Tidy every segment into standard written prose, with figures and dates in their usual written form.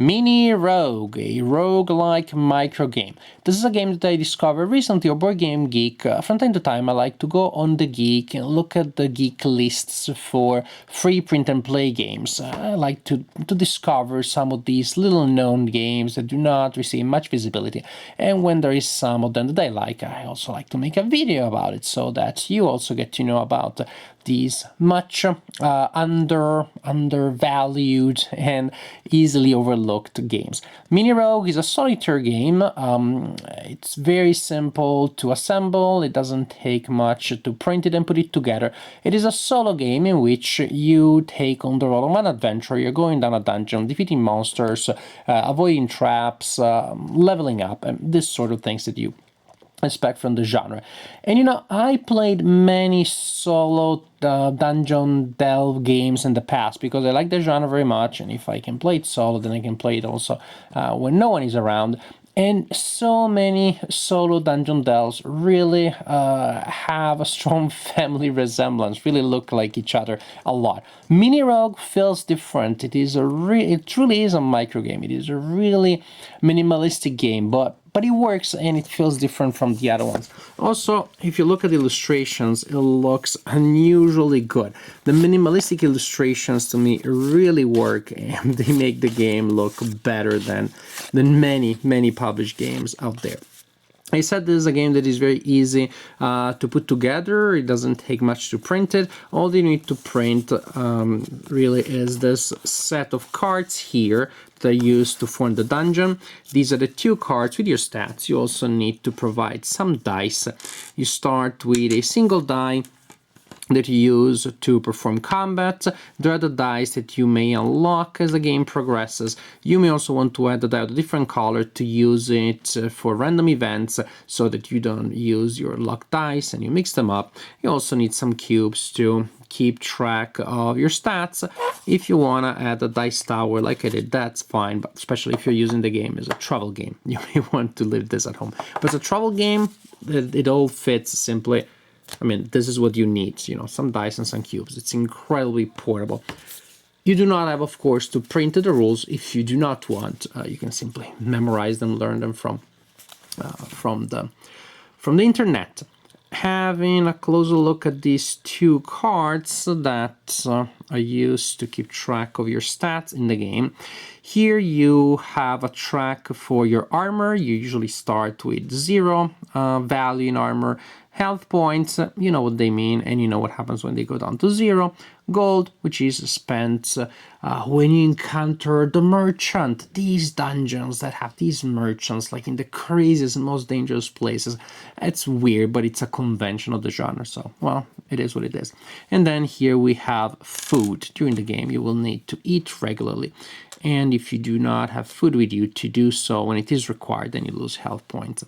Mini Rogue, a roguelike micro game. This is a game that I discovered recently on Board Game Geek. From time to time, I like to go on the Geek and look at the Geek lists for free print and play games. I like to discover some of these little known games that do not receive much visibility. And when there is some of them that I like, I also like to make a video about it so that you also get to know about these much undervalued and easily overlooked games. Mini Rogue is a solitaire game. It's very simple to assemble. It doesn't take much to print it and put it together. It is a solo game in which you take on the role of an adventurer. You're going down a dungeon, defeating monsters, avoiding traps, leveling up, and this sort of things that you expect from the genre. And you know, I played many solo dungeon delve games in the past because I like the genre very much, and if I can play it solo, then I can play it also when no one is around. And so many solo dungeon delves really have a strong family resemblance, really look like each other a lot. Mini Rogue feels different. It truly is a micro game. It is a really minimalistic game, but it works and it feels different from the other ones. Also, if you look at the illustrations, it looks unusually good. The minimalistic illustrations to me really work, and they make the game look better than many published games out there. I said this is a game that is very easy to put together. It doesn't take much to print it. All you need to print really is this set of cards here that are used to form the dungeon. These are the 2 cards with your stats. You also need to provide some dice. You start with a single die that you use to perform combat. There are the dice that you may unlock as the game progresses. You may also want to add the die of a different color to use it for random events so that you don't use your luck dice and you mix them up. You also need some cubes to keep track of your stats. If you want to add a dice tower like I did, that's fine, but especially if you're using the game as a travel game, you may want to leave this at home. But as a travel game, it all fits simply. I mean, this is what you need, you know, some dice and some cubes. It's incredibly portable. You do not have, of course, to print the rules. If you do not want, you can simply memorize them, learn them from the internet. Having a closer look at these 2 cards that are used to keep track of your stats in the game. Here you have a track for your armor. You usually start with 0 value in armor. Health points, you know what they mean, and you know what happens when they go down to 0. Gold, which is spent when you encounter the merchant. These dungeons that have these merchants, like in the craziest, most dangerous places. It's weird, but it's a convention of the genre, so, well, it is what it is. And then here we have food. During the game, you will need to eat regularly. And if you do not have food with you to do so when it is required, then you lose health points.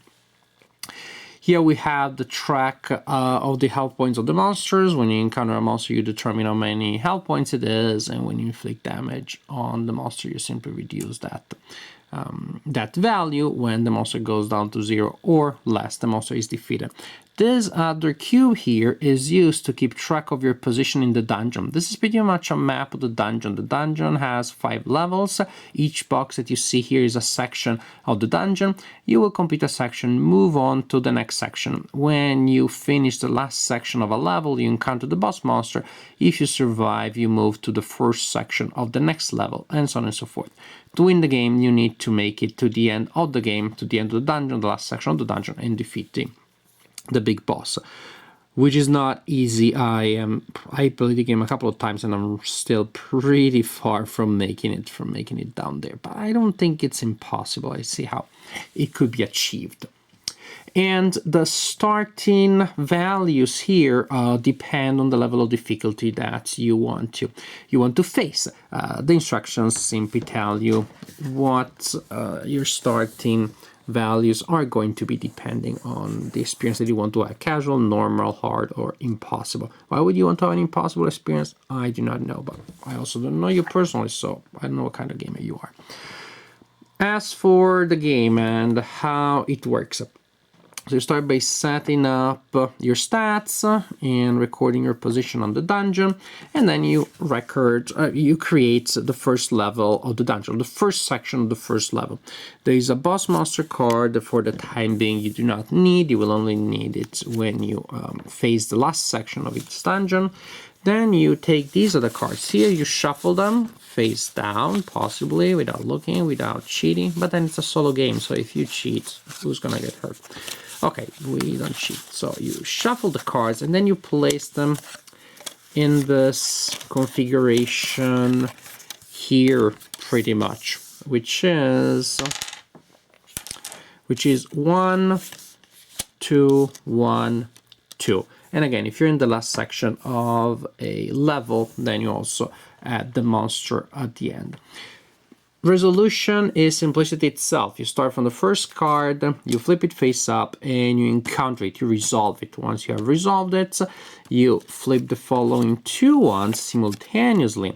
Here we have the track of the health points of the monsters. When you encounter a monster, you determine how many health points it is, and when you inflict damage on the monster, you simply reduce that value. When the monster goes down to 0 or less, the monster is defeated. This other cube here is used to keep track of your position in the dungeon. This is pretty much a map of the dungeon. The dungeon has 5 levels. Each box that you see here is a section of the dungeon. You will complete a section, move on to the next section. When you finish the last section of a level, you encounter the boss monster. If you survive, you move to the first section of the next level, and so on and so forth. To win the game, you need to make it to the end of the game, to the end of the dungeon, the last section of the dungeon, and defeat the big boss, which is not easy. I played the game a couple of times and I'm still pretty far from making it down there, but I don't think it's impossible. I see how it could be achieved. And the starting values here depend on the level of difficulty that you want to face. The instructions simply tell you what your starting values are going to be depending on the experience that you want to have: casual, normal, hard, or impossible. Why would you want to have an impossible experience? I do not know, but I also don't know you personally, so I don't know what kind of gamer you are. As for the game and how it works, So you start by setting up your stats and recording your position on the dungeon, and then you create the first level of the dungeon, the first section of the first level. There is a boss monster card for the time being you do not need. You will only need it when you face the last section of each dungeon. Then you take these other cards here, you shuffle them face down, possibly without looking, without cheating, but then it's a solo game, so if you cheat, who's gonna get hurt? Okay, we don't cheat. So you shuffle the cards and then you place them in this configuration here, pretty much, which is 1, 2, 1, 2. And again, if you're in the last section of a level, then you also add the monster at the end. Resolution is simplicity itself. You start from the first card, you flip it face up, and you encounter it, you resolve it. Once you have resolved it, you flip the following 2 ones simultaneously,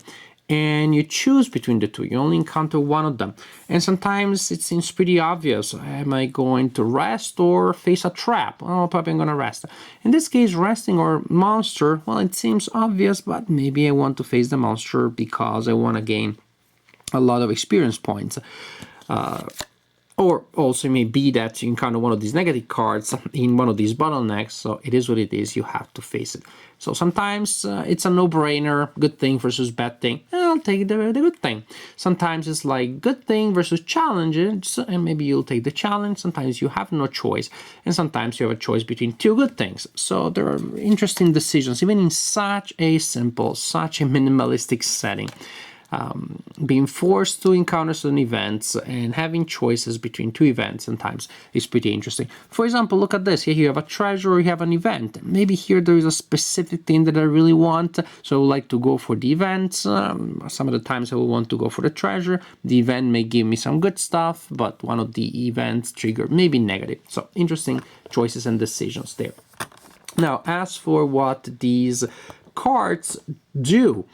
and you choose between the 2. You only encounter one of them. And sometimes it seems pretty obvious. Am I going to rest or face a trap? Oh, probably I'm going to rest. In this case, resting or monster, well, it seems obvious, but maybe I want to face the monster because I want to gain a lot of experience points. Or also it may be that you encounter one of these negative cards in one of these bottlenecks, so it is what it is, you have to face it. So sometimes it's a no-brainer, good thing versus bad thing, I'll take the good thing. Sometimes it's like good thing versus challenges, and maybe you'll take the challenge. Sometimes you have no choice, and sometimes you have a choice between 2 good things. So there are interesting decisions, even in such a simple, such a minimalistic setting. Being forced to encounter certain events and having choices between 2 events sometimes is pretty interesting. For example, look at this. Here you have a treasure or you have an event. Maybe here there is a specific thing that I really want, so I would like to go for the event. Some of the times I will want to go for the treasure. The event may give me some good stuff, but one of the events trigger maybe negative. So interesting choices and decisions there. Now, as for what these cards do,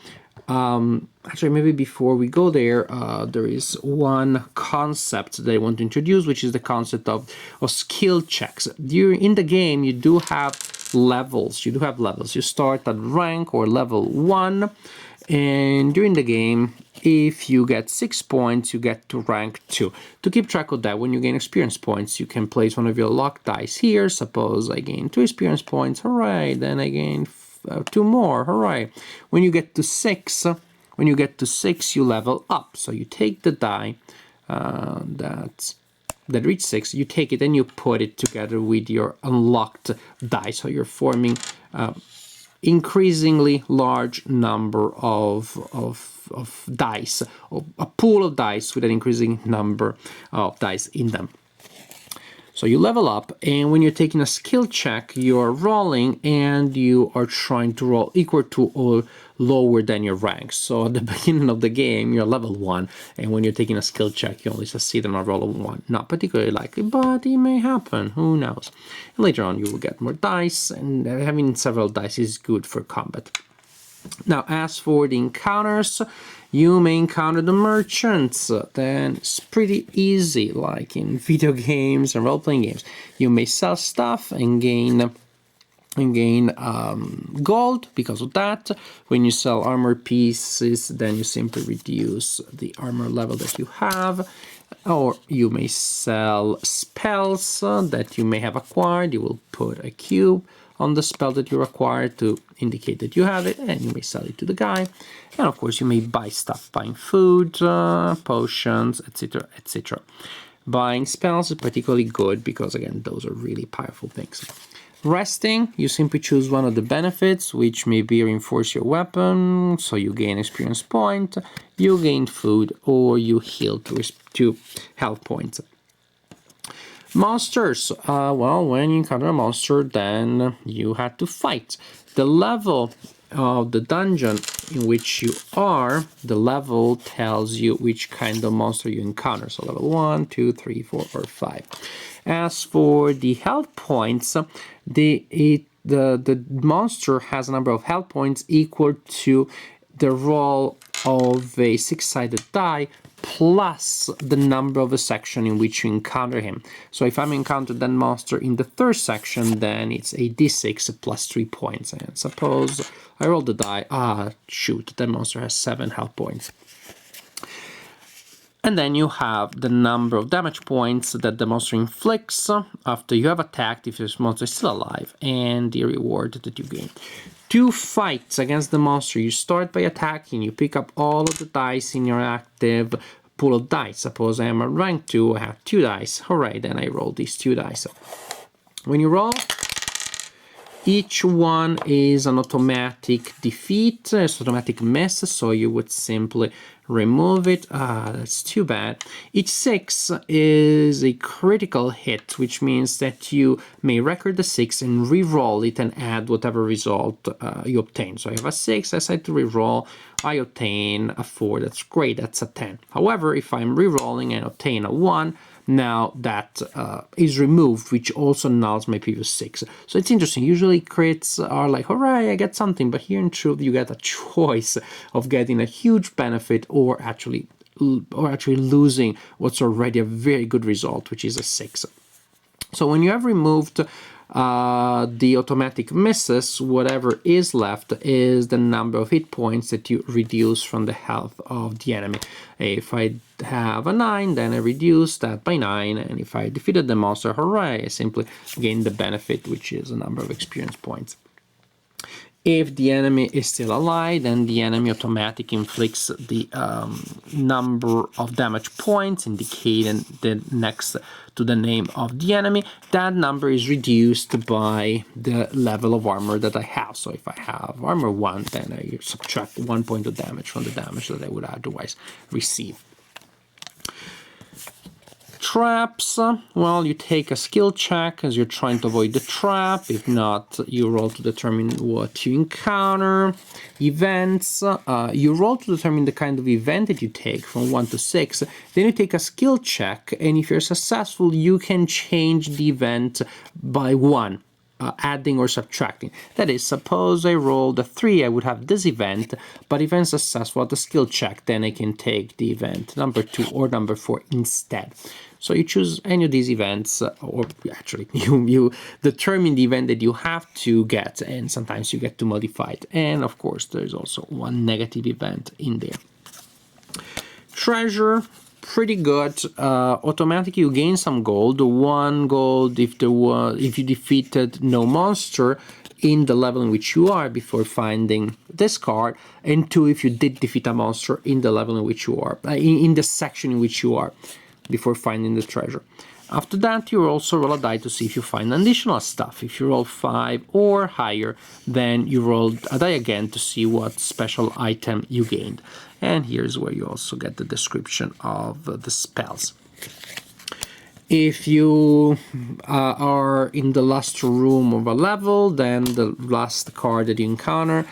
actually, maybe before we go there, there is one concept that I want to introduce, which is the concept of skill checks. In the game, you do have levels. You start at rank or level 1, and during the game, if you get 6 points, you get to rank 2. To keep track of that, when you gain experience points, you can place one of your luck dice here. Suppose I gain 2 experience points, hooray, then I gain 2 more, hooray. When you get to 6, you level up. So you take the die that reach 6, you take it and you put it together with your unlocked die. So you're forming increasingly large number of dice, or a pool of dice with an increasing number of dice in them. So you level up, and when you're taking a skill check, you're rolling and you are trying to roll equal to or lower than your rank. So at the beginning of the game, you're level 1, and when you're taking a skill check, you only succeed on a roll of 1. Not particularly likely, but it may happen, who knows. And later on, you will get more dice, and having several dice is good for combat. Now, as for the encounters, you may encounter the merchants. Then it's pretty easy, like in video games and role-playing games. You may sell stuff and gain gold because of that. When you sell armor pieces, then you simply reduce the armor level that you have. Or you may sell spells that you may have acquired. You will put a cube on the spell that you acquired to indicate that you have it, and you may sell it to the guy. And of course, you may buy stuff, buying food, potions, etc., etc. Buying spells is particularly good because, again, those are really powerful things. Resting, you simply choose one of the benefits, which may be reinforce your weapon, so you gain experience point, you gain food, or you heal to health points. Monsters, well, when you encounter a monster, then you have to fight. The level of the dungeon in which you are, the level tells you which kind of monster you encounter. So level 1, 2, 3, 4, or 5. As for the health points, the monster has a number of health points equal to the roll of a 6-sided die plus the number of a section in which you encounter him. So if I'm encountered that monster in the third section, then it's a d6 plus 3 points. And suppose I roll the die, shoot, that monster has 7 health points. And then you have the number of damage points that the monster inflicts after you have attacked if this monster is still alive, and the reward that you gain. 2 fights against the monster. You start by attacking, you pick up all of the dice in your active pool of dice. Suppose I am at rank 2, I have 2 dice. Alright, then I roll these 2 dice. When you roll, each one is an automatic defeat, it's automatic miss, so you would simply remove it. That's too bad. Each 6 is a critical hit, which means that you may record the 6 and re-roll it and add whatever result you obtain. So I have a 6, I decide to re-roll, I obtain a 4, that's great, that's a 10. However, if I'm re-rolling and obtain a 1, now that is removed, which also nulls my previous 6. So it's interesting. Usually crits are like, hooray, I get something, but here in truth you get a choice of getting a huge benefit or actually losing what's already a very good result, which is a 6. So when you have removed the automatic misses, whatever is left is the number of hit points that you reduce from the health of the enemy. If I have a 9, then I reduce that by 9, and if I defeated the monster, hooray, I simply gain the benefit, which is a number of experience points. If the enemy is still alive, then the enemy automatically inflicts the number of damage points indicated next to the name of the enemy. That number is reduced by the level of armor that I have. So if I have armor 1, then I subtract 1 point of damage from the damage that I would otherwise receive. Traps, well, you take a skill check as you're trying to avoid the trap. If not, you roll to determine what you encounter. Events, you roll to determine the kind of event that you take from 1 to 6. Then you take a skill check, and if you're successful, you can change the event by 1. Adding or subtracting. That is, suppose I rolled a 3, I would have this event, but if I'm successful at the skill check, then I can take the event number 2 or number 4 instead. So you choose any of these events, or actually you determine the event that you have to get, and sometimes you get to modify it. And of course, there's also one negative event in there. Treasure, pretty good. Automatically you gain some gold. 1 gold if you defeated no monster in the level in which you are before finding this card, and 2 if you did defeat a monster in the level in which you are, in the section in which you are before finding the treasure. After that, you also roll a die to see if you find additional stuff. If you roll 5 or higher, then you roll a die again to see what special item you gained. And here's where you also get the description of the spells. If you are in the last room of a level, then the last card that you encounter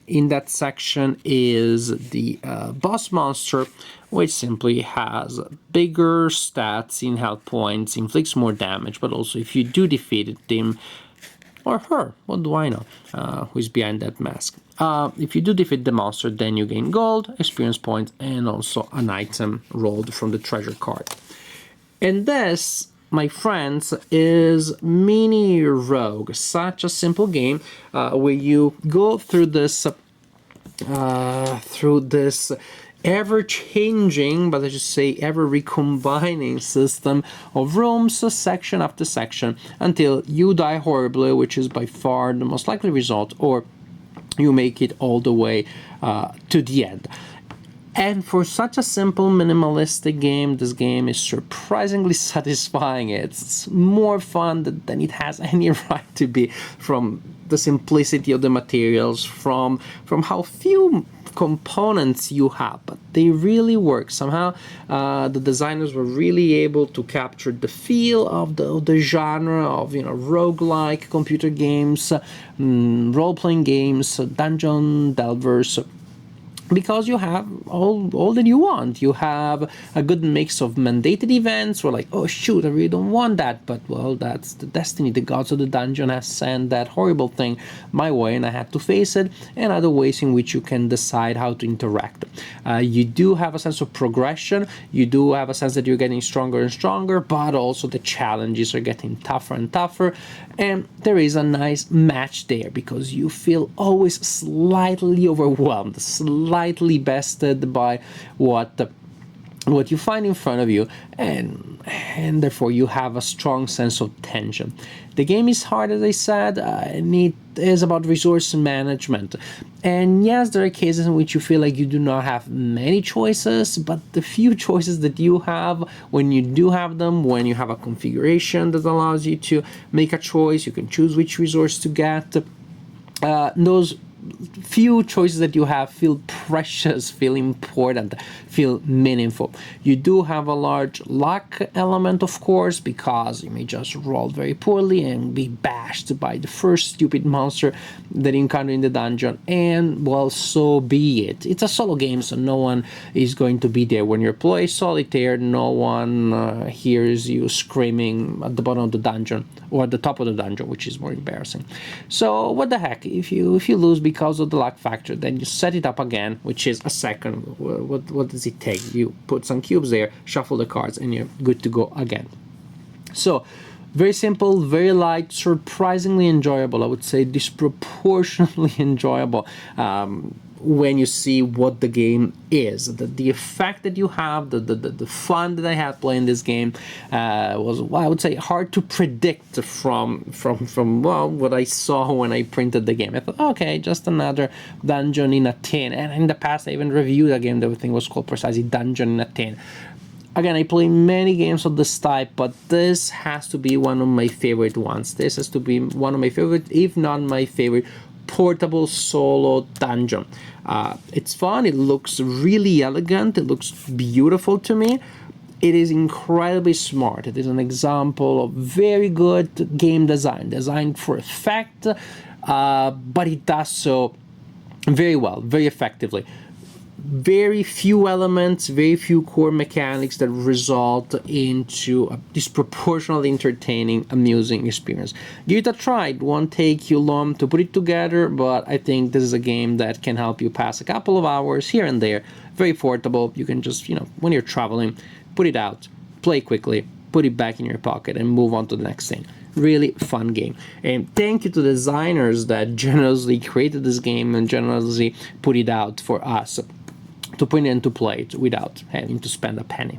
in that section is the boss monster, which simply has bigger stats in health points, inflicts more damage, but also if you do defeat him, or her, what do I know, who is behind that mask. If you do defeat the monster, then you gain gold, experience points, and also an item rolled from the treasure card. And this, my friends, is Mini Rogue. Such a simple game where you go through this ever-changing, but I should say ever-recombining system of rooms, section after section, until you die horribly, which is by far the most likely result, or you make it all the way to the end. And for such a simple, minimalistic game, this game is surprisingly satisfying. It's more fun than it has any right to be, from the simplicity of the materials, from how few components you have, but they really work. Somehow the designers were really able to capture the feel of the genre of, roguelike computer games, role-playing games, dungeon delvers, because you have all that you want. You have a good mix of mandated events where like, oh shoot, I really don't want that, but well, that's the destiny. The gods of the dungeon has sent that horrible thing my way and I had to face it, and other ways in which you can decide how to interact. You do have a sense of progression, you do have a sense that you're getting stronger and stronger, but also the challenges are getting tougher and tougher, and there is a nice match there because you feel always slightly overwhelmed, slightly bested by what you find in front of you, and therefore you have a strong sense of tension. The game is hard, as I said, and it is about resource management. And yes, there are cases in which you feel like you do not have many choices, but the few choices that you have, when you do have them, when you have a configuration that allows you to make a choice, you can choose which resource to get. Those few choices that you have feel precious, feel important, feel meaningful. You do have a large luck element, of course, because you may just roll very poorly and be bashed by the first stupid monster that you encounter in the dungeon, and well, so be it. It's a solo game, so no one is going to be there when you play solitaire. No one hears you screaming at the bottom of the dungeon or at the top of the dungeon, which is more embarrassing. So what the heck, if you lose because of the luck factor, then you set it up again, which is a second. What does it take? You put some cubes there, shuffle the cards, and you're good to go again. So very simple, very light, surprisingly enjoyable. I would say disproportionately enjoyable when you see what the game is. The effect that you have, the fun that I had playing this game was, well, I would say, hard to predict from well, what I saw when I printed the game. I thought, okay, just another dungeon in a tin. And in the past, I even reviewed a game that I think was called precisely Dungeon in a Tin. Again, I play many games of this type, but this has to be one of my favorite ones. This has to be one of my favorite, if not my favorite, portable solo dungeon. It's fun, it looks really elegant, it looks beautiful to me. It is incredibly smart. It is an example of very good game design, designed for effect, but it does so very well, very effectively. Very few elements, very few core mechanics that result into a disproportionately entertaining, amusing experience. Give it a try. It won't take you long to put it together, but I think this is a game that can help you pass a couple of hours here and there. Very portable. You can just, when you're traveling, put it out, play quickly, put it back in your pocket, and move on to the next thing. Really fun game. And thank you to the designers that generously created this game and generously put it out for us to put in and to play it without having to spend a penny.